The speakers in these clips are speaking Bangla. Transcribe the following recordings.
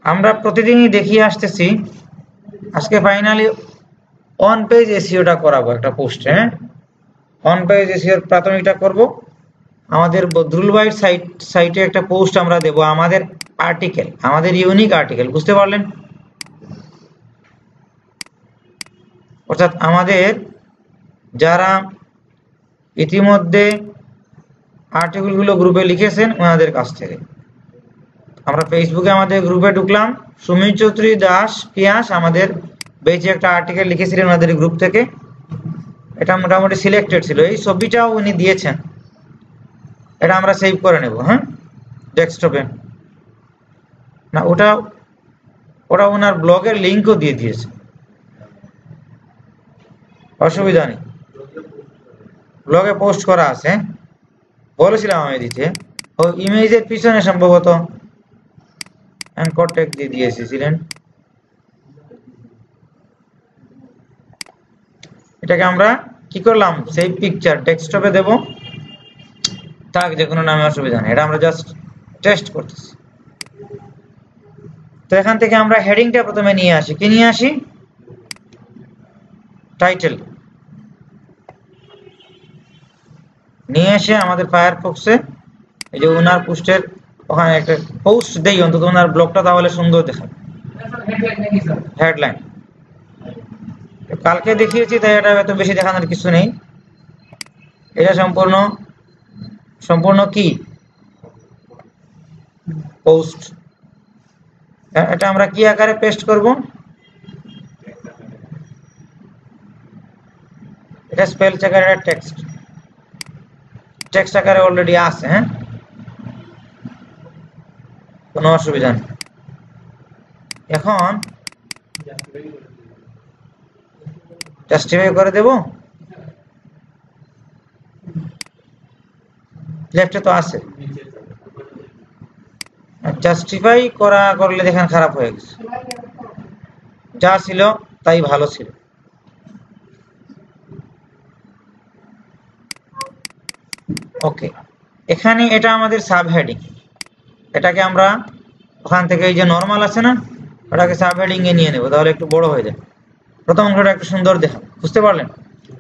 আমরা প্রতিদিনই দেখিয়ে আসতেছি, আজকে ফাইনালি অন পেজ এসইওটা করাবো একটা পোস্টে। হ্যাঁ, অন পেজ এসইওর প্রাথমিকটা করব। আমাদের বদরুল ভাইয়ের সাইটে একটা পোস্ট আমরা দেব, আমাদের আর্টিকেল, আমাদের ইউনিক আর্টিকেল, বুঝতে পারলেন? অর্থাৎ আমাদের যারা ইতিমধ্যে আর্টিকেলগুলো গ্রুপে লিখেছেন ওনাদের কাছ থেকে। আমরা ফেসবুকে আমাদের গ্রুপে ঢুকলাম, সুমিত চৌধুরী দাস পিয়াস আমাদের বেজে একটা আর্টিকেল লিখেছিলেন ওনাদের গ্রুপ থেকে, এটা মোটামুটি সিলেক্টেড ছিল। এই ছবিটাও উনি দিয়েছেন, এটা আমরা সেভ করে নেব। হ্যাঁ, ডেস্কটপে না, ওটা ওনার ব্লগের লিঙ্কও দিয়ে দিয়েছে, অসুবিধা নেই, ব্লগে পোস্ট করা আছে। বলেছিলাম আমি দিতে, ও ইমেজের পিছনে সম্ভবত অ্যাঙ্কর ট্যাগ দিয়ে দিয়ে এসেছিলেন। এটাকে আমরা কি করলাম, সেই পিকচার ডেস্কটপে দেব, থাক যে কোনো নামে, অসুবিধা নেই, এটা আমরা জাস্ট টেস্ট করতেছি। তো এখান থেকে আমরা হেডিংটা প্রথমে নিয়ে আসি, কি নিয়ে আসি, টাইটেল নিয়ে এসে আমাদের ফায়ারফক্সে এই যে ওনার পোস্টের ওখানে একটা পোস্ট দেই, অন্তত ওনার ব্লগটা তাহলে সুন্দর দেখাবে, হেডলাইন। কালকে দেখিয়েছি তাই এটা এত বেশি দেখানোর কিছু নেই, এটা সম্পূর্ণ কি পোস্ট। এটা আমরা কি আকারে পেস্ট করব, এটা স্পেল চেকার, এটা টেক্সট আকারে অলরেডি আছে। হ্যাঁ, কোনো অসুবিধা নেই। এখন জাস্টিফাই করে দেব, লেফটে তো আছে, জাস্টিফাই করলে দেখেন খারাপ হয়ে গেছে, যা ছিল তাই ভালো ছিল। ওকে, এখানে এটা আমাদের সাব হেডিং, এটাকে আমরা ওখান থেকে এই যে নরমাল আছে না, ওটাকে সাব হেডিং এ নিয়ে নেব, তাহলে একটু বড় হয়ে যায়, প্রথম অংশটা একটু সুন্দর দেখাবে, বুঝতে পারলেন?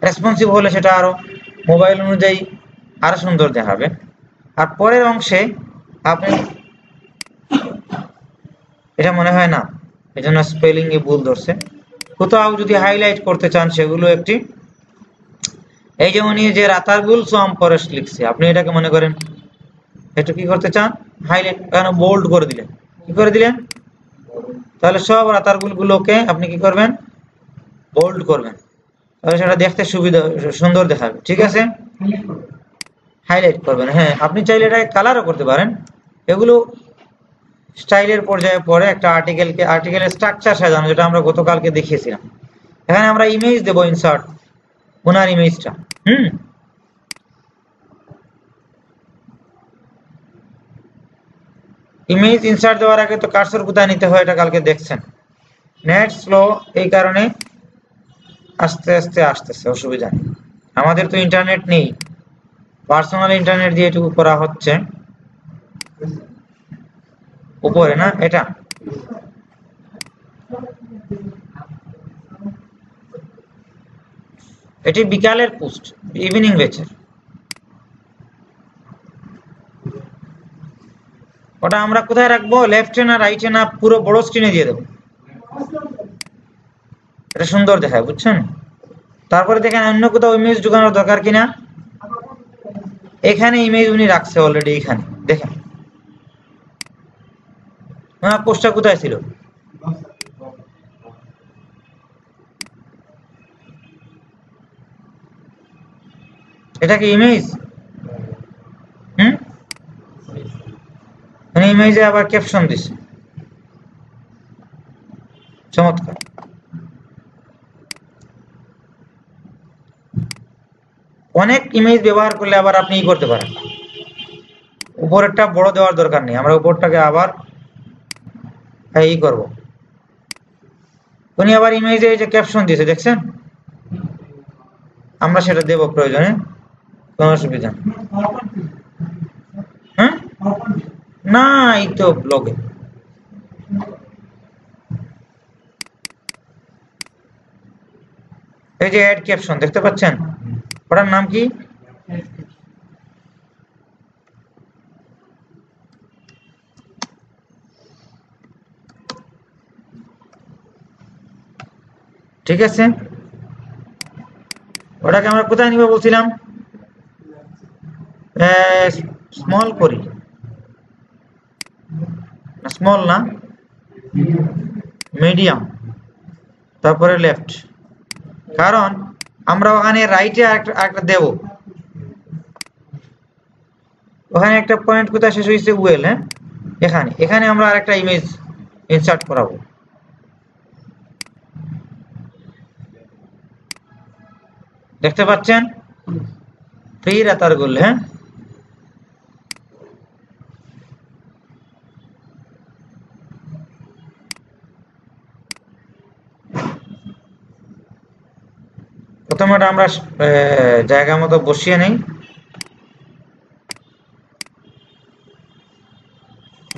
রেসপন্সিভ হলে সেটা আরো মোবাইল অনুযায়ী আরো সুন্দর দেখাবে। আর পরের অংশে আপনি, এটা মনে হয় না, এজন্য স্পেলিং এ ভুল ধরছে, কোথাও যদি হাইলাইট করতে চান সেগুলো একটি, এই যে উনি যে রাতারগুল সোম পরেশ লিখছে, আপনি এটাকে মনে করেন একটু কি করতে চান, হাইলাইট, এখানে বোল্ড করে দিলেন, কি করে দিলেন, তাহলে সব রাতারগুল গুলোকে আপনি কি করবেন, বোল্ড করবেন, তাহলে সেটা দেখতে সুন্দর দেখাবে। ঠিক আছে, হাইলাইট করবেন। হ্যাঁ, আপনি চাইলে এটাকে কালারও করতে পারেন, এগুলো স্টাইলের পর্যায়ে পরে একটা আর্টিকেলের স্ট্রাকচার সাজানো, যেটা আমরা গতকালকে দেখিয়েছিলাম। এখানে আমরা ইমেজ দেব, ইনসার্ট ওনার ইমেজটা। ইমেজ ইনসার্ট দেওয়ার আগে তো কার্সর কোথায় নিতে হয় এটা কালকে দেখছেন। নেট স্লো, এই কারণে আস্তে আস্তে আসতেছে, অসুবিধা নেই, আমাদের তো ইন্টারনেট নেই, পার্সোনাল ইন্টারনেট দিয়ে এটুকু করা হচ্ছে। উপরে না, এটা এটি বিকালের পোস্ট, ইভিনিং ব্যাচের, ওটা আমরা কোথায় রাখবো, লেফটে না রাইটে না পুরো বড় স্ক্রিনে দিয়ে দেবো, এটা সুন্দর দেখায়, বুঝছেন? তারপরে দেখেন অন্য কোথাও ইমেজ ঢুকানোর দরকার কিনা, এখানে ইমেজ উনি রাখছে অলরেডি, এখানে দেখেন ওনার পোস্টটা কোথায় ছিল, এটা কি ইমেজ? মানে ইমেজে আবার ক্যাপশন দিছে, চমৎকার। অনেক ইমেজ ব্যবহার করলে আবার আপনি ই করতে পারেন, উপরেরটা বড় দেওয়ার দরকার নেই, আমরা উপরটাকে আবার ই করব। উনি আবার ইমেজে এই যে ক্যাপশন দিয়েছে দেখছেন, আমরা সেটা দেব প্রয়োজনে, কোনো অসুবিধা। হ্যাঁ, না, এই তো ব্লগে এই যে অ্যাড ক্যাপশন দেখতে পাচ্ছেন, ওটার নাম কি? ঠিক আছে, ওটাকে আমরা কোথায় নিব বলছিলাম? স্মল করি, স্মল না, মিডিয়াম, তারপরে লেফট, কারণ আমরা ওখানে রাইটে একটা দেব, ওখানে একটা পয়েন্ট কোথায় শেষ হয়েছে, ওয়েল, হ্যাঁ, এখানে আমরা আরেকটা ইমেজ ইনসার্ট করাবো। দেখতে পাচ্ছেন ফ্রি রাতার গোল, হ্যাঁ, প্রথমে আমরা জায়গা মতো বসিয়ে নেই,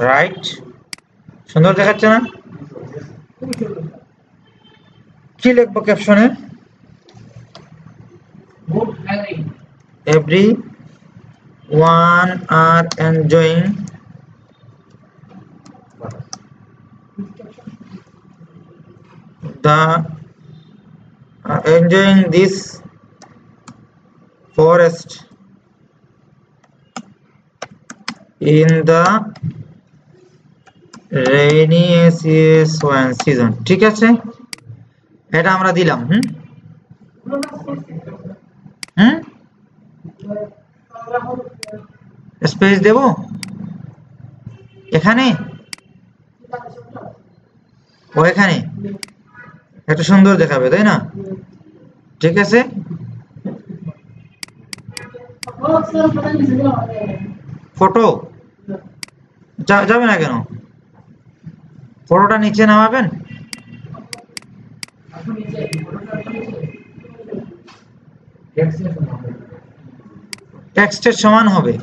রাইট, সুন্দর দেখাচ্ছে না? কি লিখবো ক্যাপশনে? everyone are enjoying this forest in the rainy season। ঠিক আছে, এটা আমরা দিলাম। স্পেস দেব এখানে, ও এখানে একটু সুন্দর দেখাবে, তাই না? ঠিক আছে, ফটো যাবে না কেন? ফটোটা নিচে নামাবেন, টেক্সটের সমান হবে।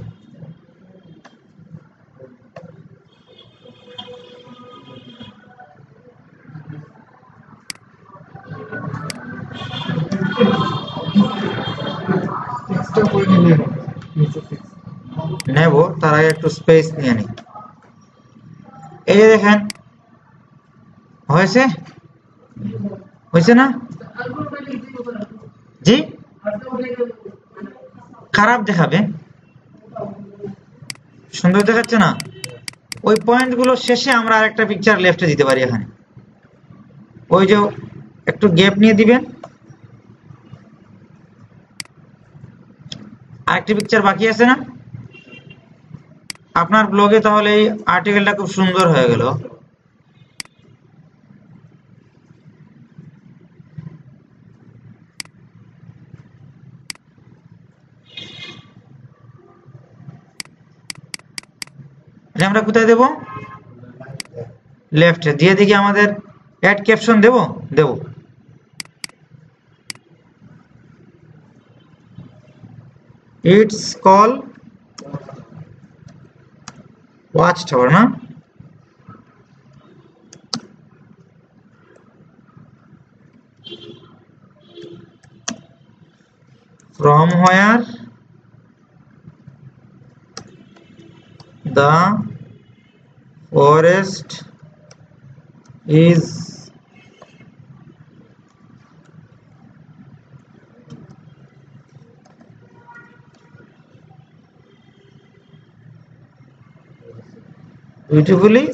নেব, তার আগে একটু স্পেস নিয়ে নিই। এই যে দেখেন, হয়েছে না? জি, খারাপ দেখাবে, সুন্দর দেখাচ্ছে না? ওই পয়েন্ট গুলো শেষে আমরা আরেকটা পিকচার লেফটে দিতে পারি। এখানে ওই যে একটু গ্যাপ নিয়ে দিবেন, আরেকটি পিকচার বাকি আছে না আপনার ব্লগে? তাহলে এই আর্টিকেলটা খুব সুন্দর হয়ে গেল। আমরা কোথায় দেব? লেফটে দিয়ে দেখি আমাদের অ্যাড ক্যাপশন দেব। ইটস কল ওয়াচ টাওয়ার, না? from where the forest is beautifully,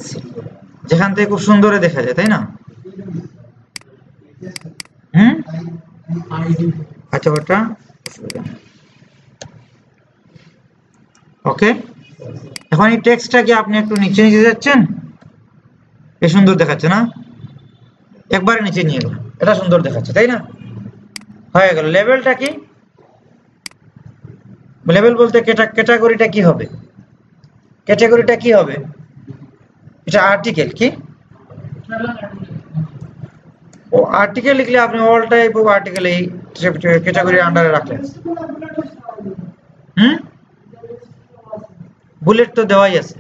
যেখান থেকে খুব সুন্দর দেখা যায়, তাই না? আচ্ছা, ওটা ওকে। এখন এই টেক্সটটাকে আপনি একটু নিচে নিয়ে যাচ্ছেন, এই সুন্দর দেখাচ্ছে না? একবারে নিচে নিয়ে গেল, এটা সুন্দর দেখাচ্ছে, তাই না? হয়ে গেল। লেভেলটা কি? লেভেল বলতে ক্যাটাগরিটা কি হবে? এটা আর্টিকেল কি? ও আর্টিকেল লিখলে আপনি অল টাইপ অফ আর্টিকেল এই ক্যাটাগরির আন্ডারে রাখলেন। বুলেট তো দেওয়াই আছে।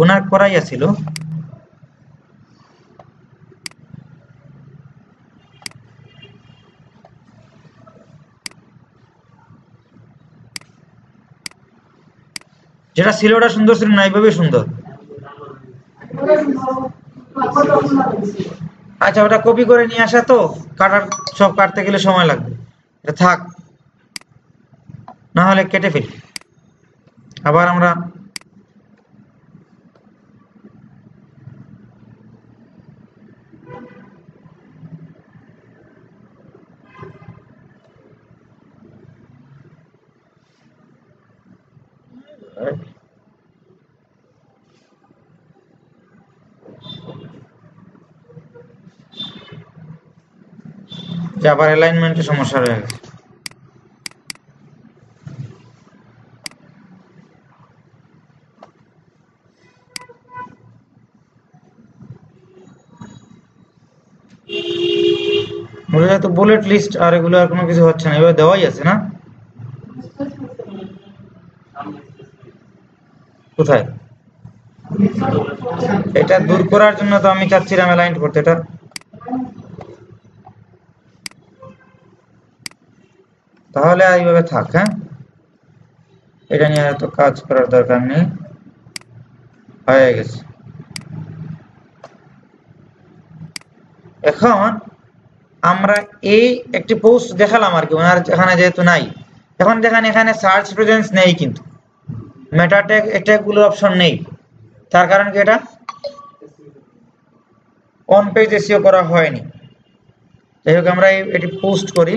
ওনার করাই আছিল। যেটা ছিল ওটা সুন্দর ছিল না, এইভাবে সুন্দর। আচ্ছা, ওটা কপি করে নিয়ে আসা তো, কাটার সব কাটতে গেলে সময় লাগবে, এটা থাক, না হলে কেটে ফেলি। আবার আমরা যে আবার অ্যালাইনমেন্টের সমস্যা রয়ে গেছে। ওটা তো বুলেট লিস্ট আর এগুলো আর কোনো কিছু হচ্ছে না, এবার দেওয়াই আছে না। কোথায়? এটা দূর করার জন্য তো আমি চাচ্ছিলাম অ্যালাইন করতে, এটা তাহলে এইভাবে থাক। হ্যাঁ, এটা নিয়ে এত কাজ করার দরকার নেই, হয়ে গেছে। এখন আমরা এই একটি পোস্ট দেখালাম আর কি, ওনার এখানে যেহেতু নাই। এখন দেখেন এখানে সার্চ প্রেজেন্স নেই, কিন্তু মেটা ট্যাগ গুলোর অপশন নেই। তার কারণ কি? এটা অন পেজ এসইও করা হয়নি। যাই হোক, আমরা এটি পোস্ট করি।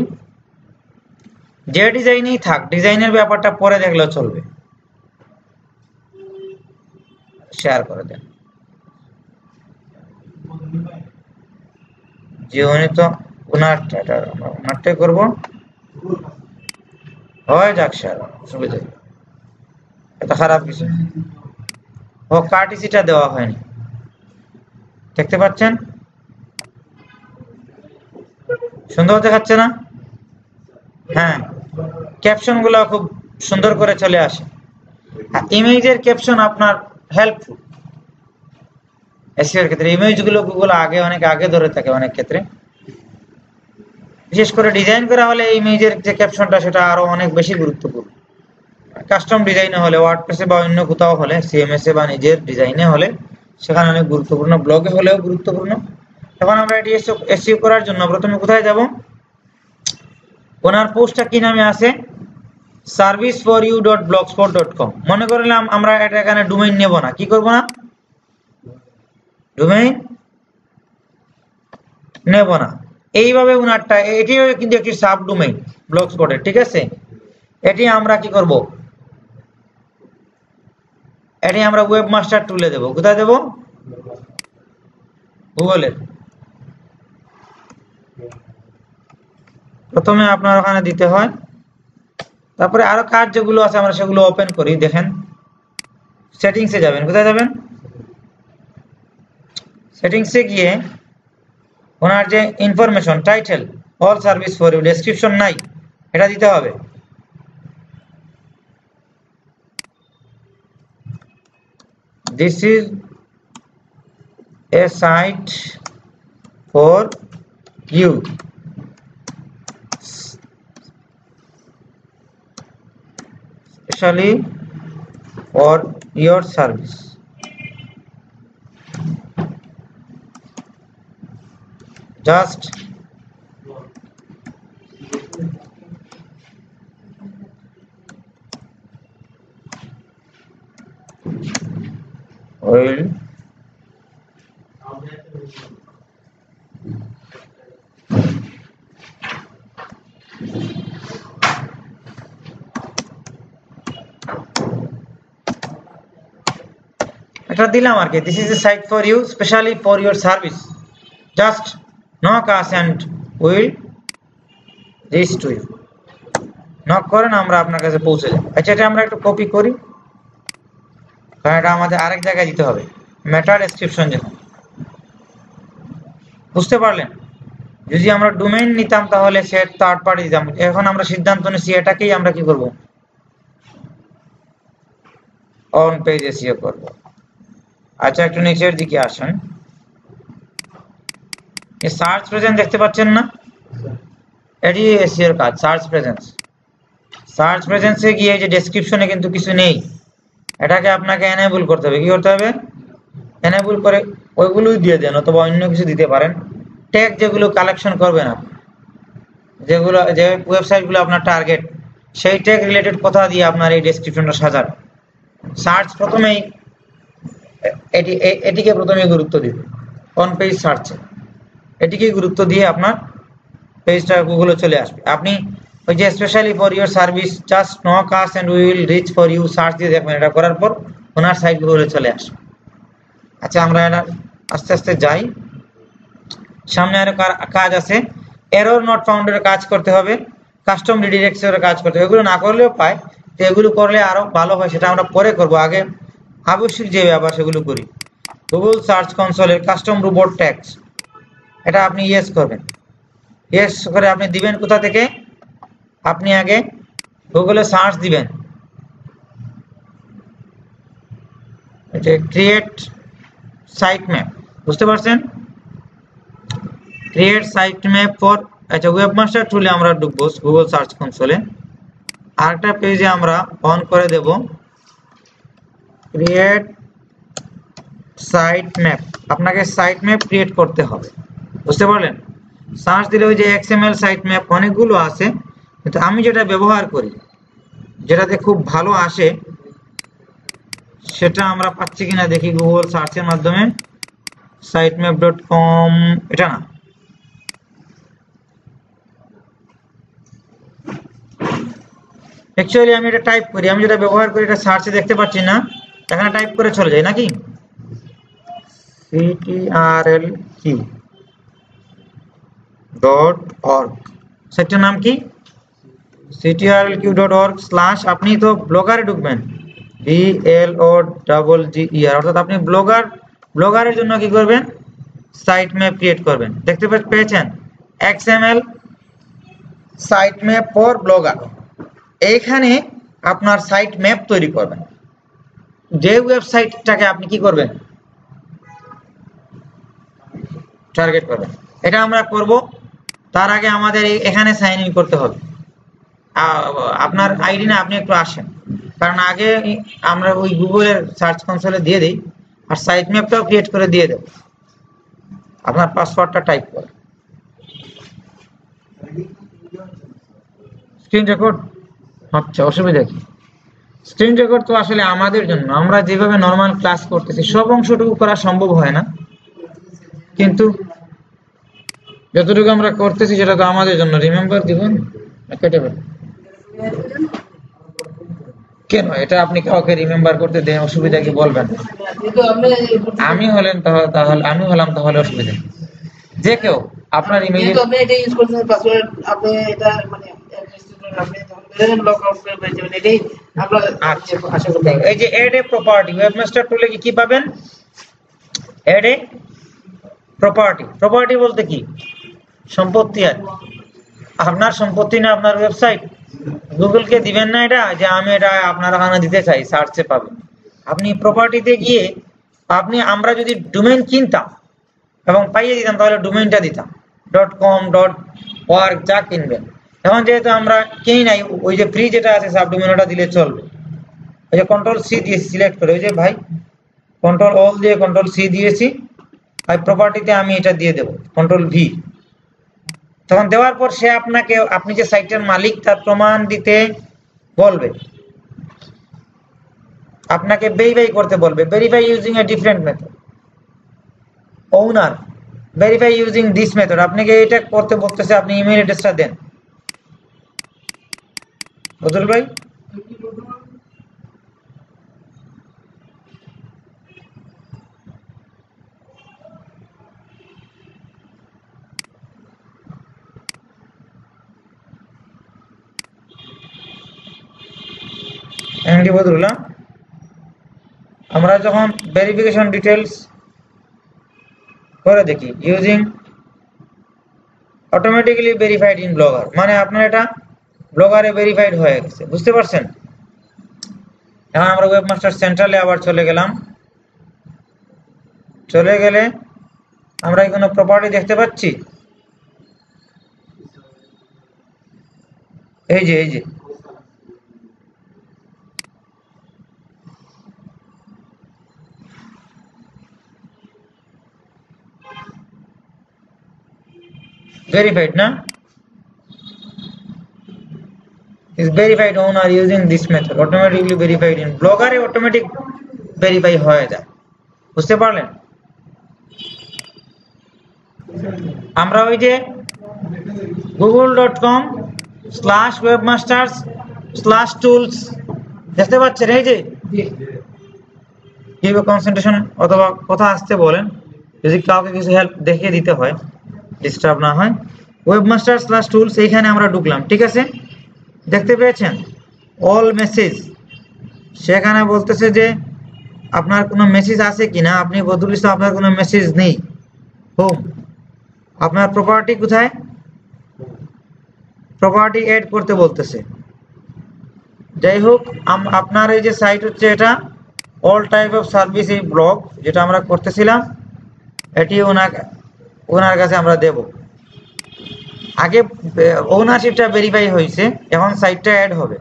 যে ডিজাইনেই থাক, ডিজাইনের ব্যাপারটা পরে দেখলেও চলবে। শেয়ার করে দেন। যে উনি তো ওনারটাই করবো, হয় যাক, শেয়ার সুবিধা, এটা খারাপ কিছু। ও কার্টিসিটা দেওয়া হয়নি, দেখতে পাচ্ছেন? সুন্দর দেখাচ্ছে না? হ্যাঁ, ক্যাপশন গুলো খুব সুন্দর করে চলে আসে। ইমেজের ক্যাপশন আপনার হেল্পফুল এসইও এর ক্ষেত্রে। ইমেজ গুলো গুগল অনেক আগে ধরে থাকে অনেক ক্ষেত্রে, বিশেষ করে ডিজাইন করা হলে ইমেজের যে ক্যাপশনটা সেটা আরো অনেক বেশি গুরুত্বপূর্ণ। কাস্টম ডিজাইনে হলে, ওয়ার্ডপ্রেসে বা অন্য কোথাও হলে, সিএমএস এ বা নিজের ডিজাইনে হলে সেখানে অনেক গুরুত্বপূর্ণ, ব্লগে হলেও গুরুত্বপূর্ণ। এখন আমরা এটি এসইও করার জন্য প্রথমে কোথায় যাব? ওনার পোস্টটা কি নামে আছে? serviceforyou.blogspot.com। মনে করলাম আমরা এটা এখানে ডোমেইন নেব না, কি করব না? ডোমেইন নেব না। এইভাবে উনারটা, এটিও কিন্তু একটি সাব ডোমেইন ব্লগস্পটের, ঠিক আছে? এটি আমরা কি করব? এটি আমরা ওয়েবমাস্টার টুলে দেব। কোথায় দেব? গুগলে। প্রথমে আপনার ওখানে দিতে হয়, তারপরে আরো কাজ যেগুলো আছে আমরা সেগুলো ওপেন করি। দেখেন, সেটিংসে যাবেন। কোথায় যাবেন? সেটিংসে গিয়ে ওনার যে information, title all service for you, description নাই, এটা দিতে হবে। This is a site for you, specially for your service. Just will এটা দিলাম আর কি। This is a site for you, specially for your service, just knock us and will reach to you. Knock করেন, আমরা আপনার কাছে পৌঁছে যাব। আচ্ছা, এটা আমরা একটু কপি করি, কারণ এটা আমাদের আরেক জায়গায় দিতে হবে। মেটা ডেসক্রিপশন যখন, বুঝতে পারলেন? যদি আমরা ডোমেইন নিতাম তাহলে সে থার্ড পার্টি দিতাম। এখন আমরা সিদ্ধান্ত নিচ্ছি এটাকেই আমরা কি করব? অন পেজ এসইও করব। আচ্ছা একটু নিচের দিকে আসেন, এই সার্চ প্রেজেন্স দেখতে পাচ্ছেন না? এটি এসইও এর কাজ, সার্চ প্রেজেন্স। সার্চ প্রেজেন্সে গিয়ে যে ডেসক্রিপশনে কিন্তু কিছু নেই, এটাকে আপনাকে এনেবল করতে হবে। কি করতে হবে? এনেবল করে ওইগুলোই দিয়ে দেন, অথবা অন্য কিছু দিতে পারেন। ট্যাগ যেগুলো কালেকশন করবেন আপনি, যেগুলো যে ওয়েবসাইটগুলো আপনার টার্গেট, সেই ট্যাগ রিলেটেড কথা দিয়ে আপনার এই ডেসক্রিপশনটা সাজান। সার্চ প্রথমেই এটিকে প্রথমে গুরুত্ব দিবে, অন পেজ সার্চে এটিকে গুরুত্ব দিয়ে আপনার পেজটা গুগলে চলে আসবে। আপনি ওই যে specially for your service just knock us and we will reach for you search দিয়ে দেখবেন, এটা করার পর ওনার সাইট গুগলে চলে আসবে। আচ্ছা আমরা এটা আস্তে আস্তে যাই, সামনে আরো কাজ আছে। এরর নট ফাউন্ডের কাজ করতে হবে, কাস্টম রিডিরেক্টরের কাজ করতে হবে। এগুলো না করলেও পায়, তো এগুলো করলে আরো ভালো হয়, সেটা আমরা পরে করব। আগে আবশ্যিক যে ব্যাপার সেগুলো করি। গুগল সার্চ কনসোলের কাস্টম রোবট ট্যাগস, এটা আপনি ইয়েস করবেন। ইয়েস করে আপনি দিবেন কোথা থেকে? আপনি আগে গুগলে সার্চ দিবেন, এটা ক্রিয়েট সাইট ম্যাপ, বুঝতে পারছেন? ক্রিয়েট সাইট ম্যাপ ফর, আচ্ছা ওয়েবমাস্টার টুলে আমরা ঢুকবো গুগল সার্চ কনসোলে। আরেকটা পেজে আমরা অন করে দেব ক্রিয়েট সাইট ম্যাপ। আপনাকে সাইট ম্যাপ ক্রিয়েট করতে হবে, বুঝতে পারলেন? সার্চ দিলে ওই যে এক্সএমএল সাইট ম্যাপ অনেকগুলো আছে, কিন্তু আমি যেটা ব্যবহার করি, যেটাতে খুব ভালো আসে, সেটা আমরা পাচ্ছি কিনা দেখি গুগল সার্চের মাধ্যমে। sitemap.com, এটা না, অ্যাকচুয়ালি আমি এটা টাইপ করি, আমি যেটা ব্যবহার করি এটা সার্চে দেখতে পাচ্ছি না, এখানে টাইপ করে চলে যায় নাকি ctrlq.org, সেটার নাম কি? ctrlq.org স্ল্যাশ, আপনি তো ব্লগারে ঢুকবেন, BLOGGER, অর্থাৎ আপনি ব্লগারের জন্য কি করবেন? সাইট ম্যাপ ক্রিয়েট করবেন। দেখতে পেয়েছেন XML site map for blogger. এইখানে আপনার সাইট ম্যাপ তৈরি করবেন, যে ওয়েবসাইটটাকে আপনি কি করবেন? টার্গেট করবেন। এটা আমরা করব, তার আগে আমাদের এখানে সাইন ইন করতে হবে। আপনার আইডি না, আপনি একটু আসেন, কারণ আগে আমরা ওই গুগলের সার্চ কনসোলে দিয়ে দিই, আর সাইট ম্যাপটাও ক্রিয়েট করে দিয়ে দেব। আপনার পাসওয়ার্ডটা টাইপ করে স্ক্রিন রেকর্ড, আচ্ছা অসুবিধা কি? স্ক্রিন রেকর্ড তো আসলে আমাদের জন্য, আমরা যেভাবে নর্মাল ক্লাস করতেছি সব অংশটুকু করা সম্ভব হয় না, কিন্তু যতটুকু আমরা করতেছি সেটা তো আমাদের জন্য। রিমেম্বার দিব না, কেটে ফেল কেন? এটা আপনি কাউকে রিমেম্বার করতে দেন, অসুবিধা কি বলবেন? আমি হলাম তাহলে অসুবিধা, যে কেউ আপনার ইমেইলে আপনি এটা ইউজ করছেন পাসওয়ার্ড, আপনি এটা মানে আপনি যখন লগ আউট করে যাবেন, এটাই আমরা আশা করতে। এই যে এড এ প্রপার্টি, ওয়েবমাস্টার টুলে কি পাবেন? এড এ প্রপার্টি। প্রপার্টি বলতে কি? সম্পত্তি। আর আপনার সম্পত্তি না আপনার ওয়েবসাইট, গুগলকে দিবেন না এটা যে আমি এটা আপনার ওখানে দিতে চাই, সার্চে পাবেন। আপনি প্রপার্টিতে গিয়ে আমরা যদি ডোমেইন কিনতাম এবং পাইয়ে দিতাম, তাহলে ডোমেইনটা দিতাম .com .org যা কিনবেন। এখন যেহেতু আমরা কিনি নাই, ওই যে ফ্রি যেটা আছে সাবডোমেইন, ওটা দিলে চলবে। ওই যে কন্ট্রোল-C দিয়ে সিলেক্ট করে, ওই যে ভাই কন্ট্রোল-All দিয়ে কন্ট্রোল-C দিয়েছি, আর প্রপার্টিতে আমি এটা দিয়ে দেব কন্ট্রোল-V। তখন দেওয়ার পর সে আপনাকে, আপনি যে সাইটের মালিক তার প্রমাণ দিতে বলবে, আপনাকে ভেরিফাই করতে বলবে। Verify using a different method, owner verify using this method. আপনাকে এটা করতে বলতেছে, আপনি ইমেল অ্যাড্রেসটা দেন। বদল ভাই, এমডি বদরুল্লাহ, আমরা যখন ভেরিফিকেশন ডিটেলস করে দেখি, using automatically verified in blogger, মানে আপনার এটা ব্লগারে ভেরিফাইড হয়ে গেছে, বুঝতে পারছেন? এখন আমরা ওয়েবমাস্টার সেন্ট্রালে আবার চলে গেলাম। চলে গেলে আমরা এখানে প্রপার্টি দেখতে পাচ্ছি, এই যে verified না, is verified owner using this method automatically verified in Blogger A automatic verify হয়ে যায়। বুঝতে পারলেন? আমরা ওই যে google.com/webmasters/tools দেখতে পাচ্ছেন, এই যে কিভাবে কনসেন্ট্রেশন অথবা কথা আসতে বলেন, যদি কাউকে কিছু হেল্প দেখিয়ে দিতে হয়, ডিস্টার্ব না হয়, webmasters/tools এইখানে আমরা ঢুকলাম। ঠিক আছে, দেখতে পেয়েছেন অল মেসেজ, সেখানে বলতেছে যে আপনার কোনো মেসেজ আছে কিনা, আপনি বদরুল ইসলাম আপনার কোনো মেসেজ নেই। হোম, আপনার প্রপার্টি কোথায়, প্রপার্টি এড করতে বলতেছে। যাই হোক, আপনার এই যে সাইট হচ্ছে এটা অল টাইপ অফ সার্ভিস, এই ব্লগ যেটা আমরা করতেছিলাম এটি ওনার কাছে আমরা দেব। আগে ওনারশিপটা ভেরিফাই হয়েছে, এখন সাইটটা অ্যাড হবে।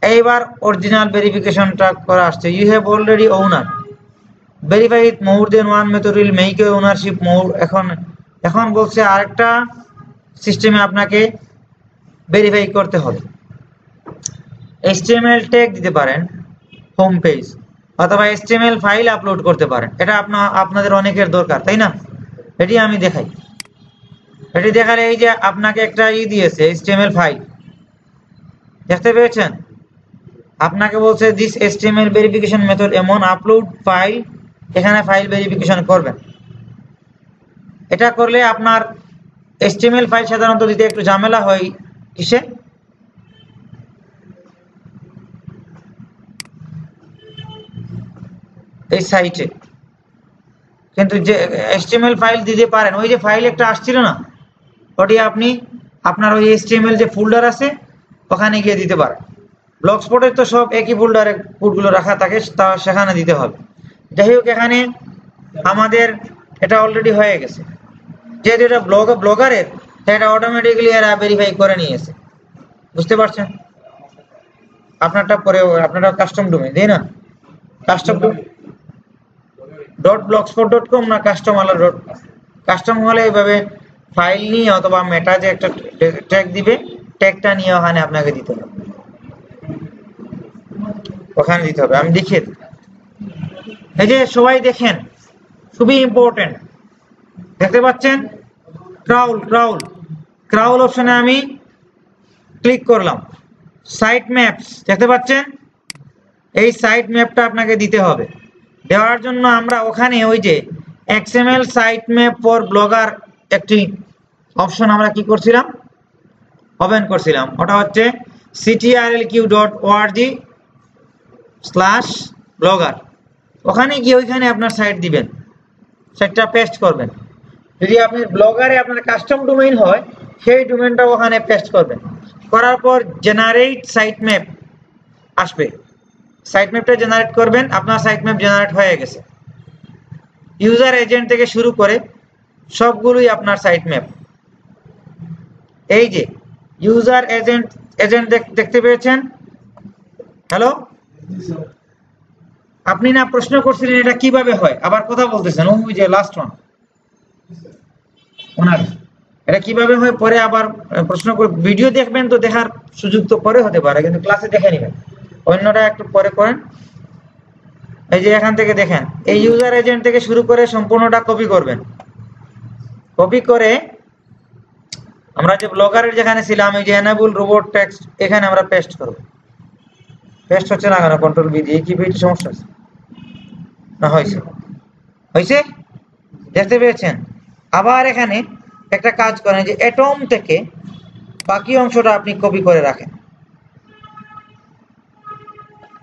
এইবার অরিজিনাল ভেরিফিকেশনটা করা আসছে, you have already owner verify with more than one method will make you ownership more. এখন বলছে আরেকটা সিস্টেমে আপনাকে ভেরিফাই করতে হবে। HTML ট্যাগ দিতে পারেন হোম পেজ, অথবা HTML ফাইল আপলোড করতে পারেন। এটা আপনাদের অনেকের দরকার, তাই না? এটি আমি দেখাই। এটি দেখালে এই যে আপনাকে একটা দিয়েছে HTML ফাইল, দেখতে পেয়েছেন? আপনাকে বলছে দিস HTML ভেরিফিকেশন মেথড এমন আপলোড ফাইল, এখানে ফাইল ভেরিফিকেশন করবেন। এটা করলে আপনার HTML ফাইল সাধারণত দিতে একটু ঝামেলা হয়, কিসে? এই সাইটে। কিন্তু যে HTML ফাইল দিতে পারেন, ওই যে ফাইল একটা আসছিল না, ওটি আপনি আপনার ওই HTML যে ফোল্ডার আছে ওখানে গিয়ে দিতে পারেন। ব্লগস্পটে তো সব একই ফোল্ডারে কোডগুলো রাখা থাকে, তা সেখানে দিতে হবে। যাই হোক, এখানে আমাদের এটা অলরেডি হয়ে গেছে, যেহেতু এটা ব্লগারের, এটা অটোমেটিক্যালি এরা ভেরিফাই করে নিয়েছে। বুঝতে পারছেন? আপনারটা পরে আপনারা কাস্টম ডোমেইন, তাই না? কাস্টম .blogspot.com না কাস্টম হলে এইভাবে ফাইল নিয়ে অথবা মেটা যে একটা ট্যাগ দিবে, ট্যাগটা নিয়ে ওখানে আপনাকে দিতে হবে, ওখানে দিতে হবে। আমি দেখিয়ে দিই, এই যে সবাই দেখেন, খুবই ইম্পর্টেন্ট। দেখতে পাচ্ছেন ক্রাউল অপশনে আমি ক্লিক করলাম, সাইট ম্যাপস দেখতে পাচ্ছেন, এই সাইট ম্যাপটা আপনাকে দিতে হবে। দেওয়ার জন্য আমরা ওখানে ওই যে XML site map for blogger একটি অপশন আমরা কি করছিলাম, ওপেন করছিলাম। ওটা হচ্ছে ctrlq.org/blogger। ওখানে গিয়ে ওইখানে আপনার সাইট দিবেন, সাইটটা পেস্ট করবেন। যদি আপনি ব্লগারে আপনার কাস্টম ডোমেইন হয়, সেই ডোমেইনটা ওখানে পেস্ট করবেন। করার পর জেনারেট সাইট ম্যাপ আসবে, সাইট ম্যাপটা জেনারেট করবেন। আপনার সাইট ম্যাপ জেনারেট হয়ে গেছে। ইউজার এজেন্ট থেকে শুরু করে সবগুলোই আপনার সাইট ম্যাপ। এই যে ইউজার এজেন্ট দেখতে পেয়েছেন? হ্যালো, আপনি না প্রশ্ন করছিলেন এটা কিভাবে হয়, আবার কথা বলতেছেন। ওই যে লাস্ট ওনার এটা কিভাবে হয়, পরে আবার প্রশ্ন করে ভিডিও দেখবেন, তো দেখার সুযোগ তো পরে হতে পারে, কিন্তু ক্লাসে দেখে নেবেন। অন্যটা একটু পরে করেন। এই যে এখান থেকে দেখেন, এই ইউজার এজেন্ট থেকে শুরু করে সম্পূর্ণটা কপি করবেন। কপি করে আমরা যে ব্লগারের যেখানে ছিলাম, এই যে এনেবল রোবট টেক্সট, এখানে আমরা পেস্ট করব। পেস্ট হচ্ছে না কেন? কন্ট্রোল বি দিয়ে কি পেয়েছি, সমস্যা আছে না? হয়েছে, দেখতে পেয়েছেন? আবার এখানে একটা কাজ করেন, যে অ্যাটম থেকে বাকি অংশটা আপনি কপি করে রাখেন,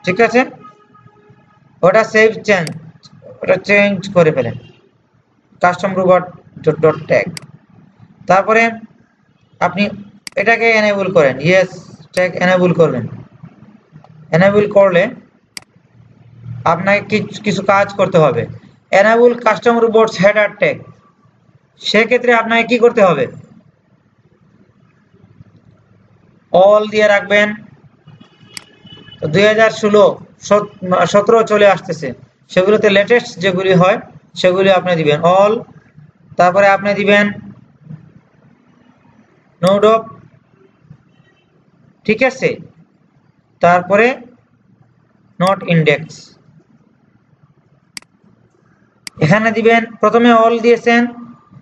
ঠিক আছে? ওটা সেভ ওটা চেঞ্জ করে ফেলেন, কাস্টম রোবট ডট ট্যাগ। তারপরে আপনি এটাকে এনেবল করেন, ইয়েস ট্যাগ এনেবল করবেন। এনেবল করলে আপনাকে কিছু কাজ করতে হবে। enable custom robots header tag, সেক্ষেত্রে আপনাকে কি করতে হবে, অল দিয়ে রাখবেন। 2016-17 চলে আসতেছে, সেগুলোতে লেটেস্ট যেগুলি হয় সেগুলি আপনি দিবেন অল, তারপরে আপনি দিবেন নোড অফ, ঠিক আছে, তারপরে নট ইন্ডেক্স, এখানে দিবেন প্রথমে অল দিয়েছেন,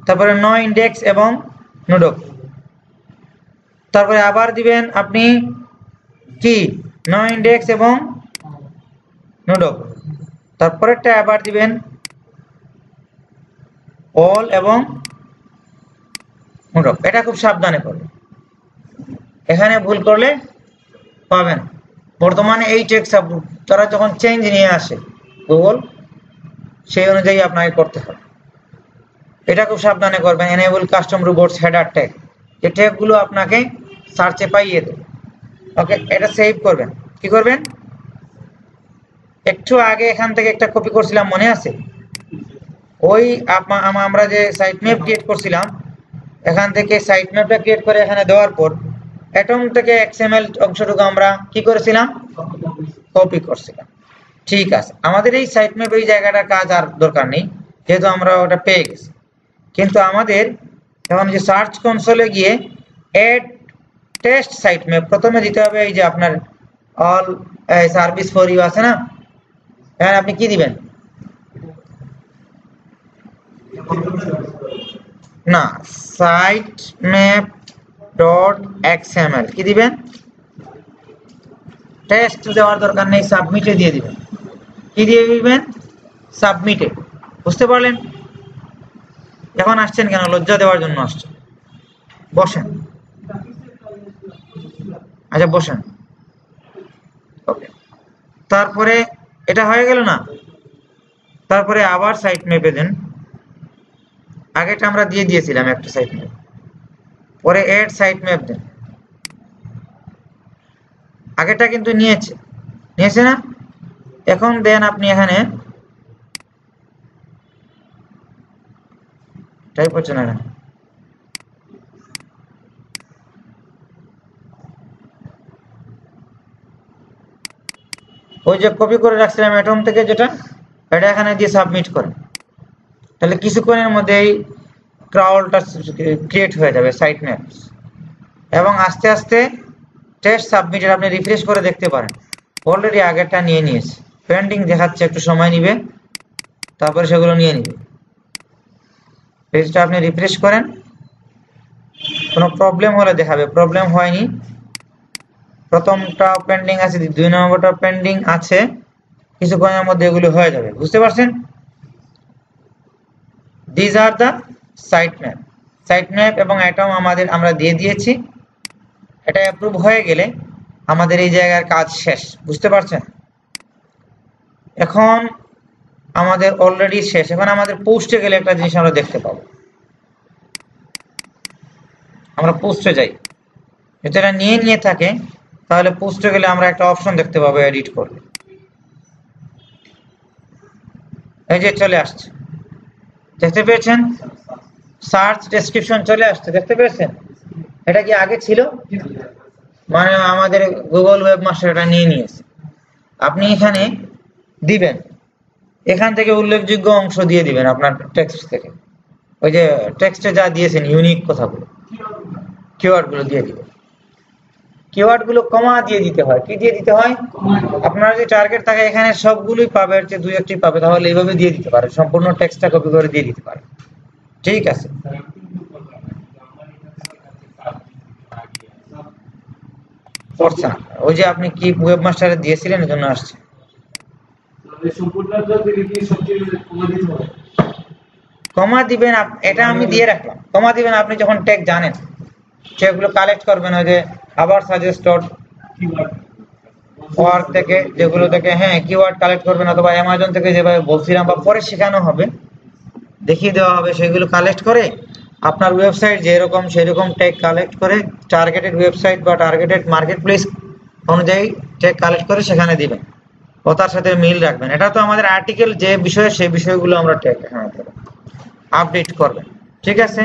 তারপরে নো ইন্ডেক্স এবং নোড অফ, তারপরে আবার দিবেন আপনি কি নো ইন্ডেক্স এবং নোড অফ, তারপরেরটা আবার দিবেন অল এবং নোড অফ। এটা খুব সাবধানে করবেন, এখানে ভুল করলে পাবেন। বর্তমানে এই টেক্সট তারা যখন চেঞ্জ নিয়ে আসে গুগল, সেই অনুযায়ী আপনাকে করতে হবে। এটা খুব সাবধানে করবেন। Enable custom robots header tag, এই ট্যাগগুলো আপনাকে সার্চে পাইয়ে দেবে। ওকে, এটা সেভ করবেন। কি করবেন, একটু আগে এখান থেকে একটা কপি করছিলাম, মনে আছে? ওই আমরা যে সাইট ম্যাপ ক্রিয়েট করছিলাম, এখান থেকে সাইট ম্যাপটা ক্রিয়েট করে এখানে দেওয়ার পর অ্যাটম থেকে এক্সএমএল অংশটুকু আমরা কি করেছিলাম, কপি করছিলাম। ঠিক আছে, আমাদের এই সাইট ম্যাপ এই জায়গাটার কাজ আর দরকার নেই, যেহেতু আমরা ওটা পেয়ে গেছি। কিন্তু আমাদের এখন যে সার্চ কনসোলে গিয়ে এড টেস্ট সাইট ম্যাপ প্রথমে দিতে হবে। এই যে আপনার অল সার্ভিস ফর ইউ আছে না, এখানে আপনি কি দিবেন, না সাইট ম্যাপ ডট এক্সএমএল কি দিবেন, টেস্ট দেওয়ার দরকার নেই, সাবমিটে দিয়ে দিবেন। কি দিয়ে দিবেন, সাবমিটে। বুঝতে পারলেন? এখন আসছেন কেন, লজ্জা দেওয়ার জন্য আসছেন, বসেন। আচ্ছা বসেন। ওকে, তারপরে এটা হয়ে গেল না, তারপরে আবার সাইট ম্যাপে দেন। আগেটা আমরা দিয়ে দিয়েছিলাম একটা সাইট ম্যাপ, পরে এড সাইট ম্যাপ দেন। আগেটা কিন্তু নিয়েছে না, এখন দেন আপনি এখানে টাইপ হচ্ছে না, ওই যে কপি করে রাখছিলাম অ্যাটম থেকে যেটা, এটা এখানে দিয়ে সাবমিট করেন। তাহলে কিছুক্ষণের মধ্যেই ক্রাউলটা ক্রিয়েট হয়ে যাবে সাইট ম্যাপস, এবং আস্তে আস্তে টেস্ট সাবমিটেড আপনি রিফ্রেশ করে দেখতে পারেন অলরেডি আগেরটা নিয়ে নিয়েছে। পেন্ডিং দেখাচ্ছে, একটু সময় নিবে, তারপরে সেগুলো নিয়ে নিবে। পেজটা আপনি রিফ্রেশ করেন, কোনো প্রবলেম হলে দেখাবে, প্রবলেম হয়নি। প্রথমটা পেন্ডিং আছে, 2 নম্বরটা পেন্ডিং আছে, কিছুক্ষণের মধ্যে এগুলো হয়ে যাবে। বুঝতে পারছেন? This are the site map এবং অ্যাটম আমরা দিয়ে দিয়েছি। এটা অ্যাপ্রুভ হয়ে গেলে আমাদের এই জায়গার কাজ শেষ। বুঝতে পারছেন? এখন আমাদের অলরেডি শেষ। এখন আমাদের পোস্টে গেলে একটা জিনিস আমরা দেখতে পাবো। আমরা পোস্টে যাই, যদি এটা নিয়ে থাকে তাহলে পোস্টে গেলে আমরা একটা অপশন দেখতে পাবো এডিট করলে। এই যে চলে আসছে, দেখতে পেয়েছেন? সার্চ ডেসক্রিপশন চলে আসছে, দেখতে পেয়েছেন? এটা কি আগে ছিল? মানে আমাদের গুগল ওয়েবমাস্টার এটা নিয়ে নিয়েছে। আপনি এখানে দিবেন, এখান থেকে উল্লেখযোগ্য অংশ দিয়ে দিবেন আপনার টেক্সট থেকে। ওই যে টেক্সটে যা দিয়েছেন ইউনিক কথাগুলো, কিওয়ার্ড গুলো দিয়ে দিবেন। কিওয়ার্ড গুলো কমা দিয়ে দিতে হয়। কি দিয়ে দিতে হয়? আপনার যদি টার্গেট থাকে এখানে সবগুলোই পাবে, যে 2-1টি পাবে, তাহলে এইভাবে দিয়ে দিতে পারে, সম্পূর্ণ টেক্সটটা কপি করে দিয়ে দিতে পারে। ঠিক আছে, পড়ছে না। ওই যে আপনি কি ওয়েবমাস্টারে দিয়েছিলেন, এজন্য আসছে। কমা দিবেন, এটা আমি দিয়ে রাখলাম। কমা দিবেন আপনি যখন ট্যাগ জানেন, সেগুলো কালেক্ট করবেন। ওই যে আবার সাজেস্টেড ওয়ার্ক থেকে, যেগুলো থেকে কিওয়ার্ড কালেক্ট করবেন, অথবা অ্যামাজন থেকে যেভাবে বলছিলাম বা পরে শেখানো হবে, দেখিয়ে দেওয়া হবে, সেগুলো কালেক্ট করে আপনার ওয়েবসাইট যেরকম সেরকম ট্যাগ কালেক্ট করে টার্গেটেড ওয়েবসাইট বা টার্গেটেড মার্কেট প্লেস অনুযায়ী ট্যাগ কালেক্ট করে সেখানে দিবেন। কথার সাথে মিল রাখবেন। এটা তো আমাদের আর্টিকেল যে বিষয়ে সেই বিষয়গুলো আমরা ট্যাগ এখানে দেব, আপডেট করবেন। ঠিক আছে,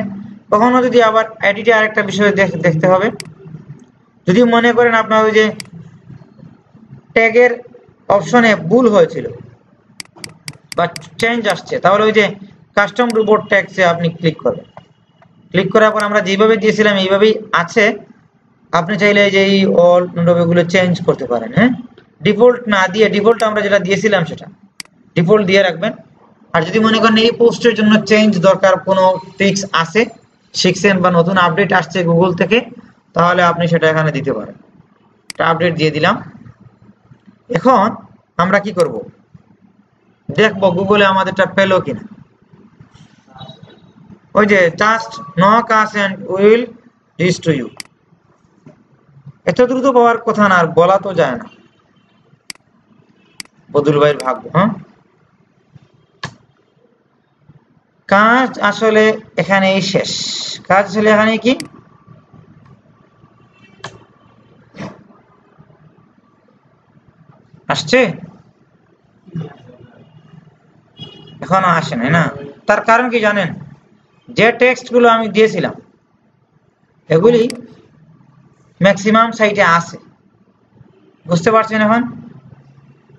কখনো যদি আবার এডিটে আরেকটা বিষয় দেখতে হবে, যদি মনে করেন আপনার ওই যে ট্যাগের অপশনে ভুল হয়েছিল বা চেঞ্জ আসছে, তাহলে ওই যে কাস্টম রোবট ট্যাগসে আপনি ক্লিক করবেন। ক্লিক করার পর আমরা যেভাবে দিয়েছিলাম এইভাবেই আছে, আপনি চাইলে যে এই অল গুলো চেঞ্জ করতে পারেন। হ্যাঁ, ডিফল্ট না দিয়ে, ডিফল্ট আমরা যেটা দিয়েছিলাম সেটা ডিফল্ট দিয়ে রাখবেন। আর যদি মনে করেন এই পোস্টের জন্য চেঞ্জ দরকার, কোনো ট্রিক্স আছে শিখছেন বা নতুন আপডেট আসছে গুগল থেকে, তাহলে আপনি সেটা এখানে দিতে পারেন। এটা আপডেট দিয়ে দিলাম। এখন আমরা কি করব, দেখবো গুগলে আমাদেরটা পেলো কিনা। ওই যে just knock us and will reach to you, এত দ্রুত পাওয়ার কথা না, আর বলা তো যায় না। বদুল ভাইয়ের ভাগ্য। হ্যাঁ, কাজ আসলে এখানেই শেষ। কাজ আসলে এখানে কি, আসছে? এখনো আসে নাই না। তার কারণ কি জানেন, যে টেক্সট গুলো আমি দিয়েছিলাম এগুলি ম্যাক্সিমাম সাইটে আছে। বুঝতে পারছেন? এখন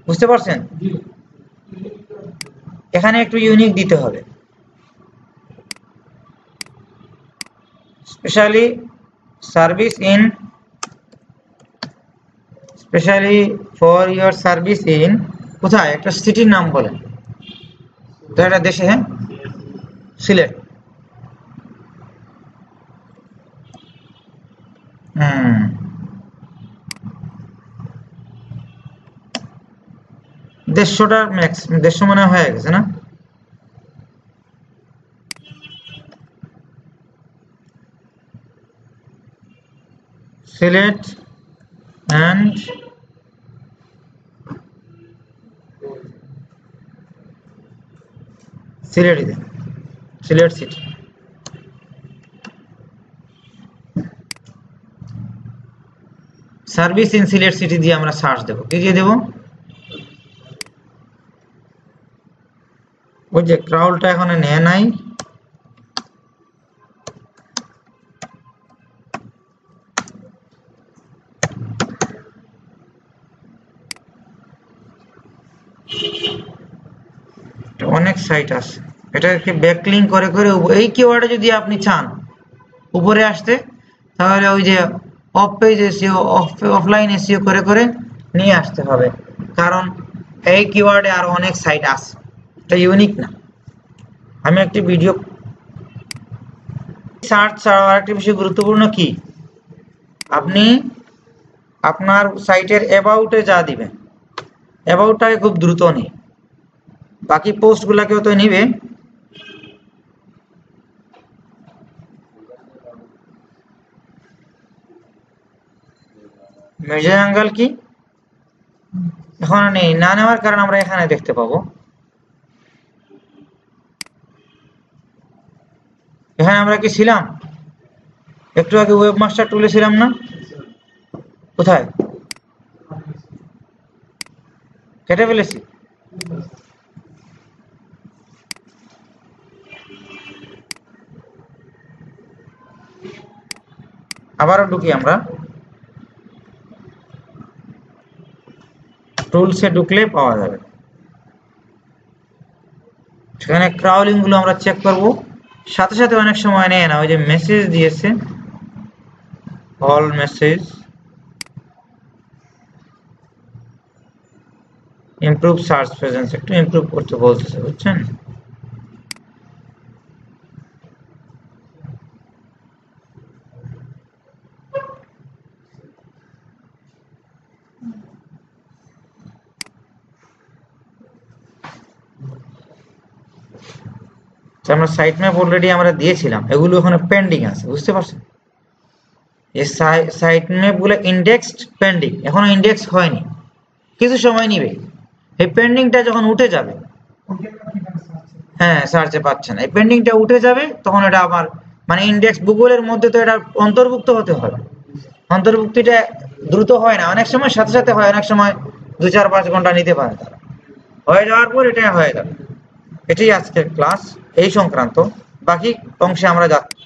বুঝতে পারছেন? এখানে একটু ইউনিক দিতে হবে, specially for your service in, কোথায় একটা সিটির নাম বলেন তো, এটা দেশে। হ্যাঁ, সিলেট। দেড়শোটার ম্যাক্স, 150 মনে হয়ে গেছে না? সিলেট অ্যান্ড সিলেটই দেন, Sylhet city. Service in Sylhet city দিয়ে আমরা সার্চ দেবো। কি দিয়ে দেবো? ওই যে ক্রাউলটা এখানে নেয় নাই, অনেক সাইট আছে। এটাকে ব্যাকলিঙ্ক করে করে এই কিওয়ার্ডে যদি আপনি চান উপরে আসতে, তাহলে ওই যে of page SEO, offline SEO করে করে নিয়ে আসতে হবে, কারণ এই কিওয়ার্ডে আরো অনেক সাইট আছে, এটা ইউনিক না। আমি একটি ভিডিও সার্চ ছাড়াও আরেকটি বিষয় গুরুত্বপূর্ণ কি, আপনি আপনার সাইটের অ্যাবাউটে যা দিবেন, অ্যাবাউটটাকে খুব দ্রুত নেই, বাকি পোস্ট গুলাকেও তো নিবে। মেজর অ্যাঙ্গেল কি এখন নেই, না নেওয়ার কারণ আমরা এখানে দেখতে পাবো। এখানে আমরা কি ছিলাম একটু আগে, ওয়েবমাস্টার টুলে ছিলাম না? কোথায় কেটে ফেলেছি? আবারও ঢুকি আমরা, টুলসে ঢুকলে পাওয়া যাবে। সেখানে ক্রাউলিং গুলো আমরা চেক করব, সাথে সাথে অনেক সময় নেয় না। ওই যে মেসেজ দিয়েছে, all message, improve search presence, একটু ইমপ্রুভ করতে বলতেছে, বুঝছেন? আমরা সাইট ম্যাপ অলরেডি আমরা দিয়েছিলাম, এগুলো ওখানে পেন্ডিং আছে, বুঝতে পারছেন? এই সাইট ম্যাপ গুলো ইন্ডেক্সড পেন্ডিং, এখনো ইন্ডেক্স হয়নি, কিছু সময় নিবে। এই পেন্ডিংটা যখন উঠে যাবে, হ্যাঁ সার্চে পাচ্ছে না, এই পেন্ডিংটা উঠে যাবে, তখন এটা আবার মানে ইন্ডেক্স, গুগলের মধ্যে তো এটা অন্তর্ভুক্ত হতে হবে। অন্তর্ভুক্তিটা দ্রুত হয় না, অনেক সময় সাথে সাথে হয়, অনেক সময় 2-4-5 ঘন্টা নিতে পারে তারা। হয়ে যাওয়ার পর এটা হয়ে যাবে। এটাই আজকের ক্লাস এই সংক্রান্ত। বাকি অংশে আমরা যাচ্ছি।